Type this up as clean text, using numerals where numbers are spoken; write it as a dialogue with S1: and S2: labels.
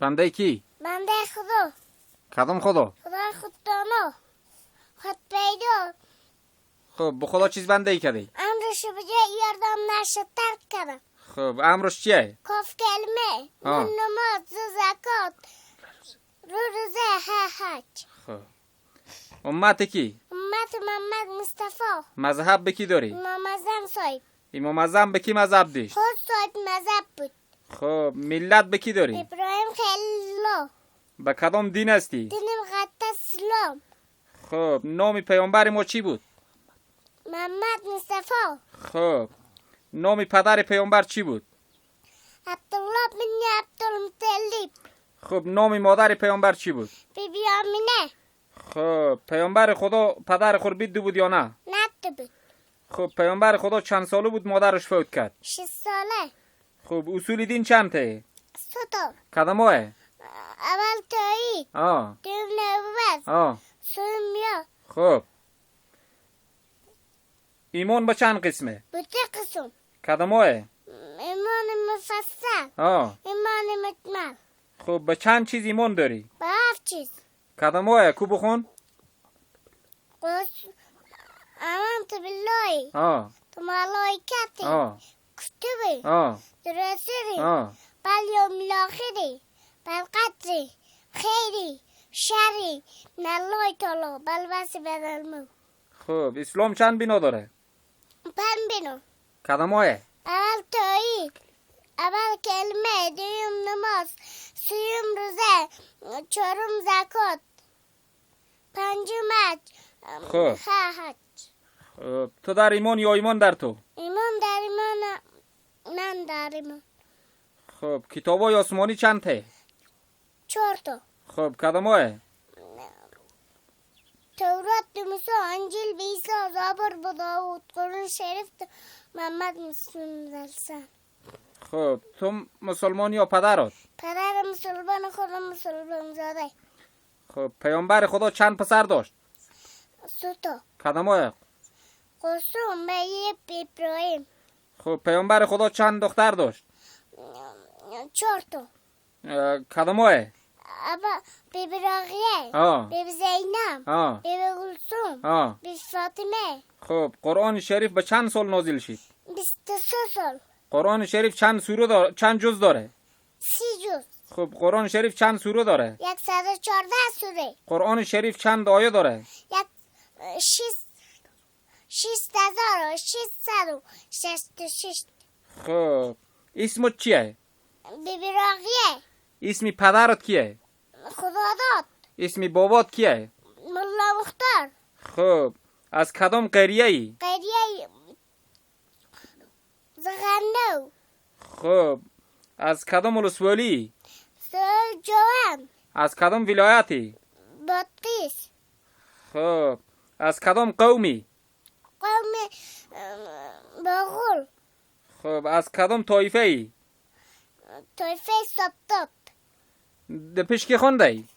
S1: بنده کی؟
S2: بنده خدا.
S1: کدام خدا؟
S2: خدا خوددانا. خود پیدا.
S1: خب به خدا چیز بنده ای کردی؟
S2: امرش بجای یاردم نشد ترک کردم.
S1: خب امرش چیه؟
S2: کاف کلمه. نماز زکات. روزه حج.
S1: خب امت کی؟
S2: امت محمد مصطفی.
S1: مذهب به کی داری؟
S2: امام اعظم صاحب.
S1: امام اعظم به کی مذهب دیش؟
S2: خود صاحب مذهب بود.
S1: خب ملت به کی داری؟
S2: ابراهیم خلیل.
S1: به کدام دین هستی؟
S2: دین مقدس اسلام.
S1: خب نام پیامبر ما چی بود؟
S2: محمد مصطفی.
S1: خب نام پدر پیامبر چی بود؟
S2: عبدالله بن عبدالمطلب.
S1: خب نام مادر پیامبر چی بود؟
S2: بیبی آمینه.
S1: خب پیامبر خدا پدر خوربید بود یا نه؟
S2: نه بود.
S1: خب پیامبر خدا چند ساله بود مادرش فوت کرد؟
S2: 6 ساله.
S1: خب اصول دین چند ته؟
S2: ستا.
S1: کدامه؟
S2: اول توحید. دوم نبوت. سوم میا.
S1: خب ایمان به چند قسمه؟
S2: به 2 قسم.
S1: کدامه؟
S2: ایمان مفصل. ایمان مکمل.
S1: خب به چند چیز ایمان داری؟
S2: به 7 چیز.
S1: کدامه؟ کو بخون؟
S2: آمنت بالله. و ملائکته. کتبه. رسوله. بالیوم الاخره. بالقدر. خیری. شری. من الله تعالی. بالبس بدلمو.
S1: خب اسلام چند بنا داره؟
S2: 5 بنا.
S1: کدامه؟
S2: اول توحید. اول کلمه. دوم نماز. سوم روزه. چهارم زکات. پنجم حج.
S1: خب
S2: حج.
S1: تو در ایمان یا ایمان در تو؟
S2: ایمان در ایمان. من در ایمان.
S1: خب کتابای آسمانی چند ته؟
S2: 4 تا.
S1: خب کدامه؟
S2: تورات، موسی، انجیل، عیسی، زبور، داوود، قرآن شریف، محمد مسلم.
S1: خب تو مسلمان یا پدرت؟
S2: پدر مسلمان، خودم مسلمان زاده.
S1: خب پیامبر خدا چند پسر داشت؟
S2: 3 تا.
S1: کدامه؟
S2: قسم به ابراهیم.
S1: خب پیامبر خدا چند دختر داشت؟
S2: 4 تا.
S1: کدامه؟
S2: ابا بیبی راقیه. بیبی زینب. بیبی گلسوم. بیبی فاطمه.
S1: خب قرآن شریف به چند سال نازل شد؟
S2: 23 سال.
S1: قرآن شریف چند سوره داره؟ چند جز داره؟
S2: 30 جز.
S1: خب قرآن شریف چند سوره داره؟
S2: 114 سوره.
S1: قرآن شریف چند آیه داره؟
S2: 6666.
S1: خب اسمت چیه؟
S2: بیبی راقیه.
S1: اسم پدرت کیه؟
S2: خدا داد.
S1: اسم بابات کیه؟
S2: ملا مختار.
S1: خب از کدام قریه ای؟
S2: قریه زغنو.
S1: خب از کدام ولسوالی؟
S2: سال جوان.
S1: از کدام ولایتی؟
S2: بادغیس.
S1: خب از کدام قومی؟
S2: قوم باغول.
S1: خب از کدام طایفه ای؟
S2: طایفه سبتات.
S1: ده پیش که خونده ای؟